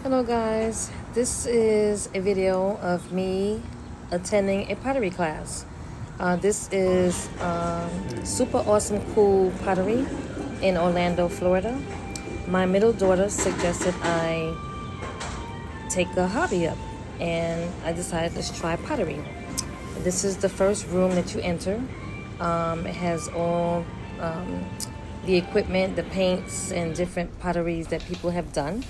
Hello guys, this is a video of me attending a pottery class. This is super awesome cool pottery in Orlando, Florida. My middle daughter suggested I take a hobby up and I decided let's try pottery. This is the first room that you enter. It has all the equipment, the paints, and different potteries that people have done.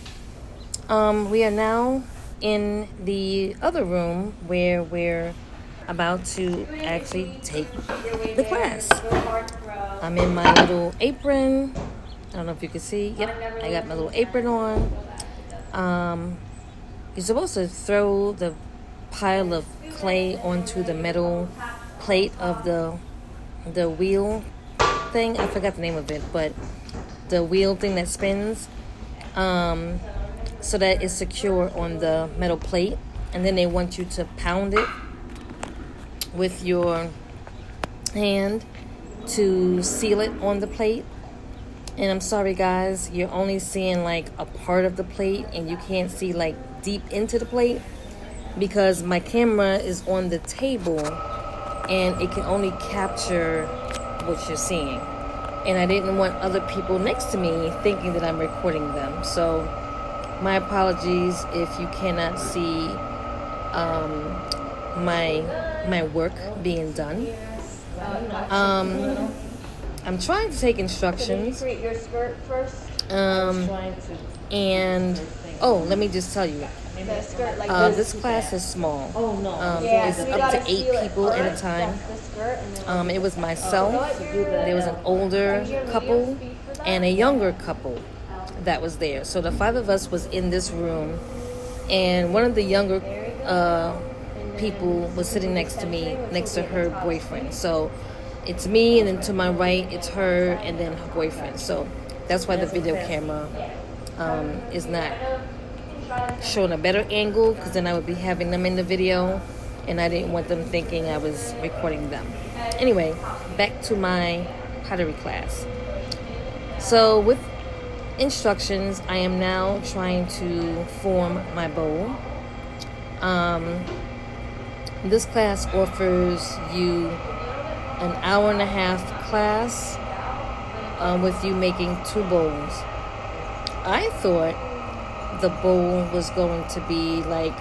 We are now in the other room where we're about to actually take the class. I'm in my little apron. I don't know if you can see. Yep, I got my little apron on. You're supposed to throw the pile of clay onto the metal plate of the wheel thing. I forgot the name of it, but the wheel thing that spins. So that it's secure on the metal plate, and then they want you to pound it with your hand to seal it on the plate. And I'm sorry guys, you're only seeing like a part of the plate and you can't see like deep into the plate because my camera is on the table and it can only capture what you're seeing, and I didn't want other people next to me thinking that I'm recording them. So my apologies if you cannot see my work being done. I'm trying to take instructions. Can you create your skirt first? And let me just tell you, The skirt like this class is small. Yeah, It's so we up gotta to 8 seal it people at a first. time. That's the skirt, and then It was myself, there was an older couple, and a younger couple that was there. So the 5 of us was in this room, and one of the younger people was sitting next to me, next to her boyfriend. So it's me, and then to my right it's her, and then her boyfriend. So that's why the video camera is not showing a better angle, because then I would be having them in the video and I didn't want them thinking I was recording them. Anyway, back to my pottery class. So with instructions, I am now trying to form my bowl. This class offers you an hour and a half class with you making 2 bowls. I thought the bowl was going to be like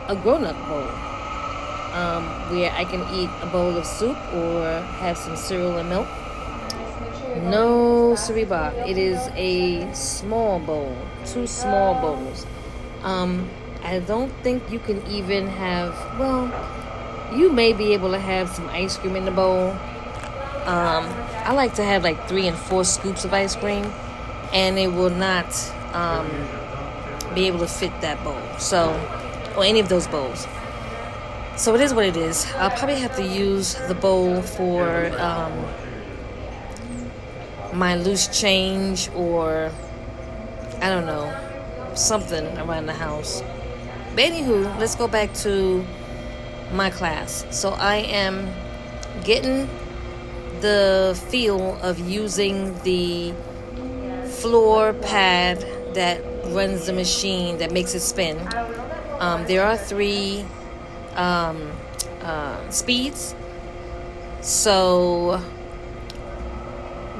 a grown-up bowl, where I can eat a bowl of soup or have some cereal and milk. No, siree Bob. It is a small bowl, 2 small bowls. I don't think you can even have, well, you may be able to have some ice cream in the bowl. I like to have like 3 and 4 scoops of ice cream, and it will not be able to fit that bowl, so, or any of those bowls. So it is what it is. I'll probably have to use the bowl for my loose change, or I don't know, something around the house. But anywho, let's go back to my class. So I am getting the feel of using the floor pad that runs the machine that makes it spin. There are 3 speeds, so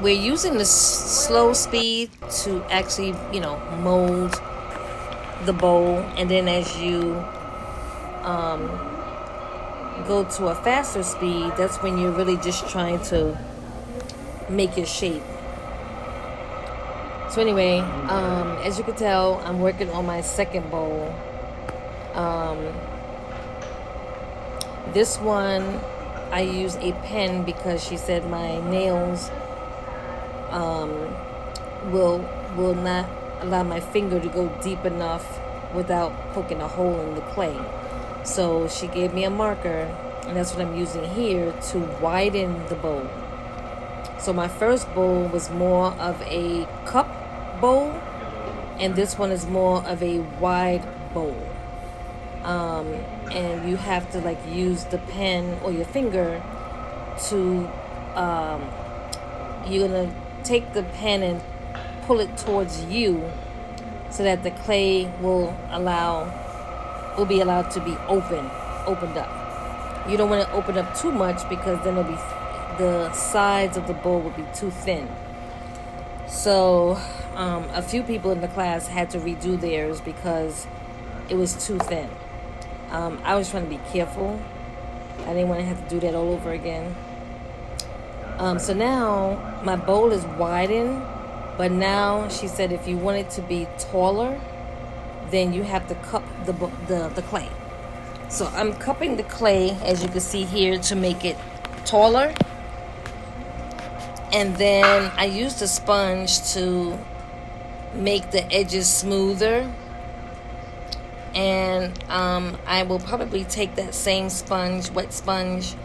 we're using the slow speed to actually, mold the bowl, and then as you go to a faster speed, that's when you're really just trying to make your shape. So anyway, as you can tell, I'm working on my second bowl. This one I use a pen because she said my nails will not allow my finger to go deep enough without poking a hole in the clay. So she gave me a marker, and that's what I'm using here to widen the bowl. So my first bowl was more of a cup bowl, and this one is more of a wide bowl. And you have to like use the pen or your finger to you're gonna take the pen and pull it towards you so that the clay will be allowed to be opened up. You don't want to open up too much because then the sides of the bowl will be too thin. So a few people in the class had to redo theirs because it was too thin. I was trying to be careful. I didn't want to have to do that all over again. So now my bowl is widened, but now she said if you want it to be taller, then you have to cup the clay. So I'm cupping the clay, as you can see here, to make it taller. And then I used a sponge to make the edges smoother. And I will probably take that same sponge, wet sponge,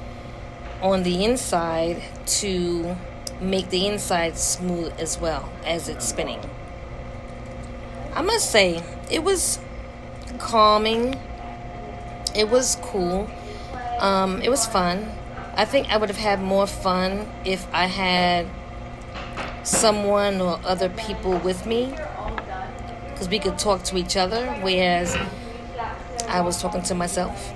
on the inside to make the inside smooth as well as it's spinning. I must say, it was calming. It was cool. It was fun. I think I would have had more fun if I had someone or other people with me, because we could talk to each other, whereas I was talking to myself,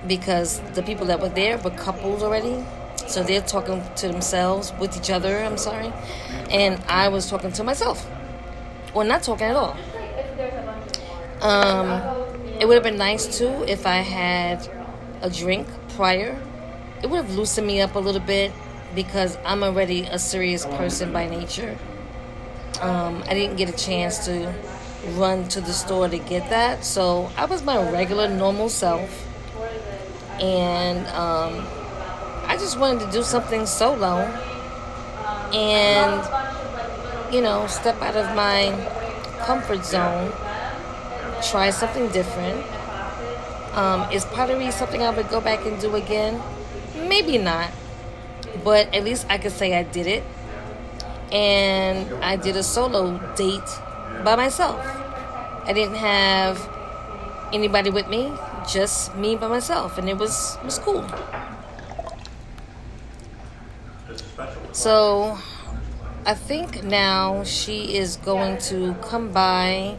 because the people that were there were couples already, so they're talking to themselves, with each other, I'm sorry, and I was talking to myself, or not talking at all. It would have been nice too if I had a drink prior. It would have loosened me up a little bit, because I'm already a serious person by nature. I didn't get a chance to run to the store to get that, so I was my regular normal self, and I just wanted to do something solo and step out of my comfort zone, try something different. Is pottery something I would go back and do again? Maybe not, but at least I could say I did it. And I did a solo date by myself. I didn't have anybody with me, just me by myself, and it was cool. So I think now she is going to come by.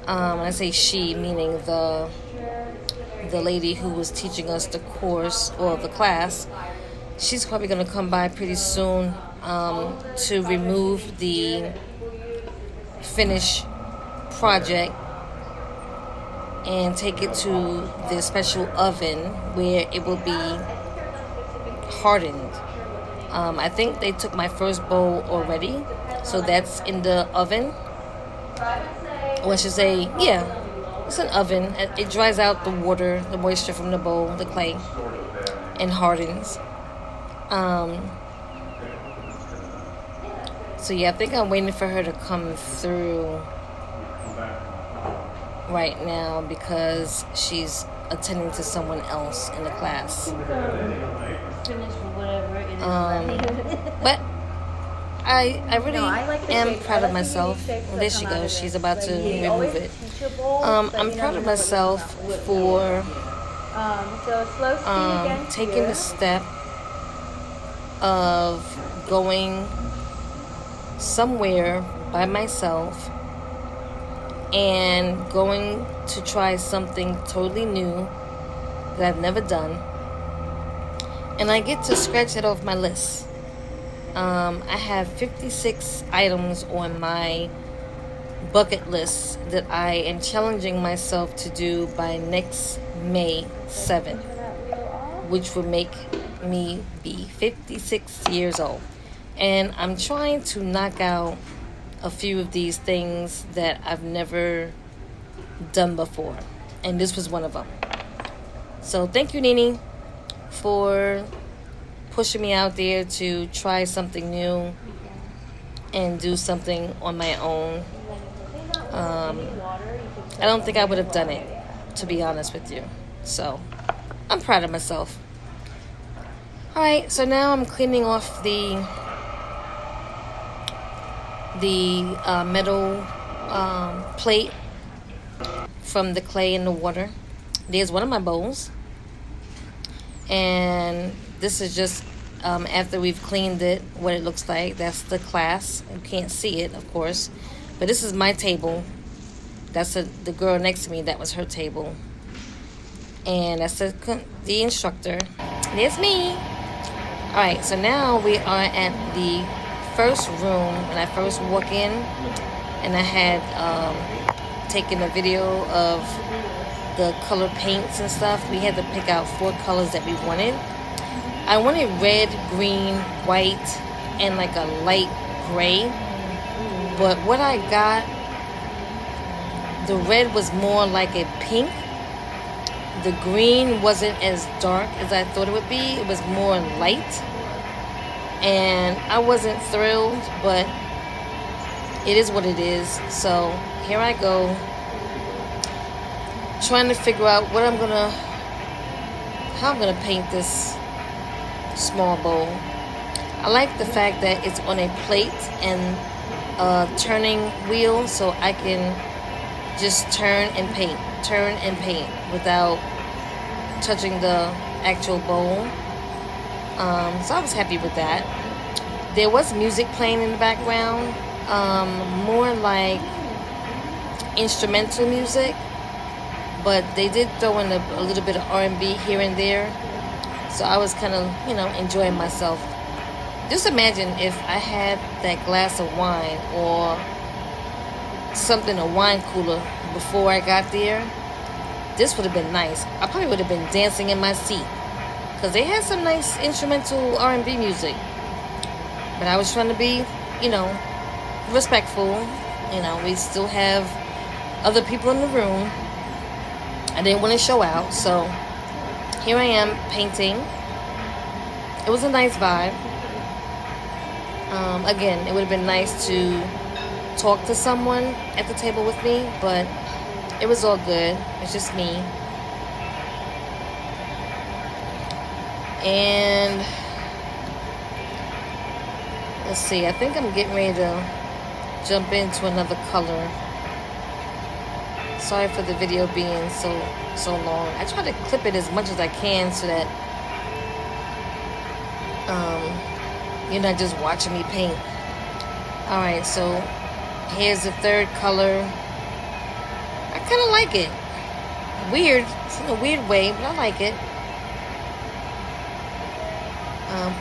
I say she, meaning the lady who was teaching us the course or the class. She's probably going to come by pretty soon to remove the finished project and take it to the special oven where it will be hardened. I think they took my first bowl already, so that's in the oven. Or I should say, yeah, it's an oven. It dries out the water, the moisture from the bowl, the clay, and hardens. So yeah, I think I'm waiting for her to come through right now because she's attending to someone else in the class. But I really am proud of myself. Well, there she goes. She's about to remove it. I'm proud of myself for taking the step of going somewhere by myself and going to try something totally new that I've never done. And I get to scratch it off my list. I have 56 items on my bucket list that I am challenging myself to do by next May 7th, which will make me be 56 years old. And I'm trying to knock out a few of these things that I've never done before. And this was one of them. So thank you, Nini, for pushing me out there to try something new and do something on my own. I don't think I would have done it, to be honest with you. So I'm proud of myself. Alright, so now I'm cleaning off the metal plate from the clay and the water. There's one of my bowls. And this is just after we've cleaned it, what it looks like. That's the class. You can't see it, of course. But this is my table That's the girl next to me. That was her table. And that's the instructor. There's me. Alright, so now we are at the first room. When I first walk in, and I had taken a video of the color paints and stuff. We had to pick out 4 colors that we wanted. I wanted red, green, white, and like a light gray. But what I got, the red was more like a pink. The green wasn't as dark as I thought it would be. It was more light. And I wasn't thrilled, but it is what it is. So here I go, trying to figure out how I'm gonna paint this small bowl. I like the fact that it's on a plate and a turning wheel, so I can just turn and paint without touching the actual bowl. So I was happy with that. There was music playing in the background, more like instrumental music, but they did throw in a little bit of R&B here and there. So I was kind of, enjoying myself. Just imagine if I had that glass of wine or something, a wine cooler, before I got there. This would have been nice. I probably would have been dancing in my seat, because they had some nice instrumental R&B music. But I was trying to be, respectful. We still have other people in the room. I didn't want to show out, so here I am painting. It was a nice vibe. Again, it would have been nice to talk to someone at the table with me, but it was all good. It's just me. And let's see, I think I'm getting ready to jump into another color. Sorry for the video being so long. I try to clip it as much as I can so that you're not just watching me paint. Alright, so here's the third color. I kind of like it. Weird. It's in a weird way, but I like it.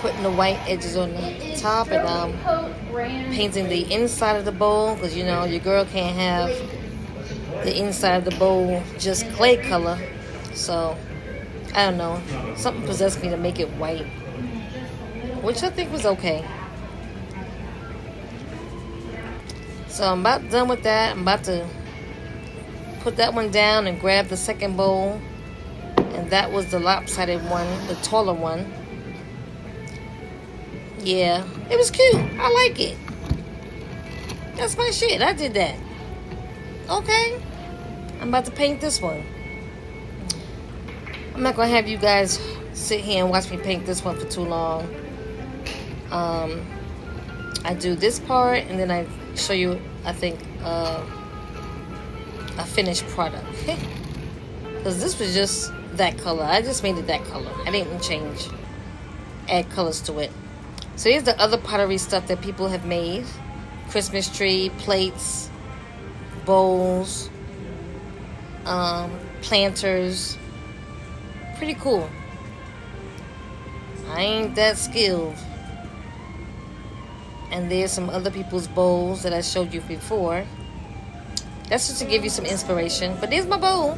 Putting the white edges on the top, and painting the inside of the bowl, because your girl can't have the inside of the bowl just clay color. So I don't know, something possessed me to make it white, which I think was okay. So I'm about done with that. I'm about to put that one down and grab the second bowl, and that was the lopsided one, the taller one. Yeah, it was cute. I like it. That's my shit. I did that. Okay. I'm about to paint this one. I'm not going to have you guys sit here and watch me paint this one for too long. I do this part, and then I show you, I think, a finished product. Because this was just that color. I just made it that color. I didn't add colors to it. So here's the other pottery stuff that people have made. Christmas tree, plates, bowls, planters. Pretty cool. I ain't that skilled. And there's some other people's bowls that I showed you before. That's just to give you some inspiration. But there's my bowl.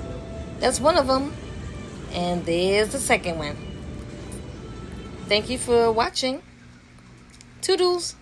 That's one of them. And there's the second one. Thank you for watching. Toodles.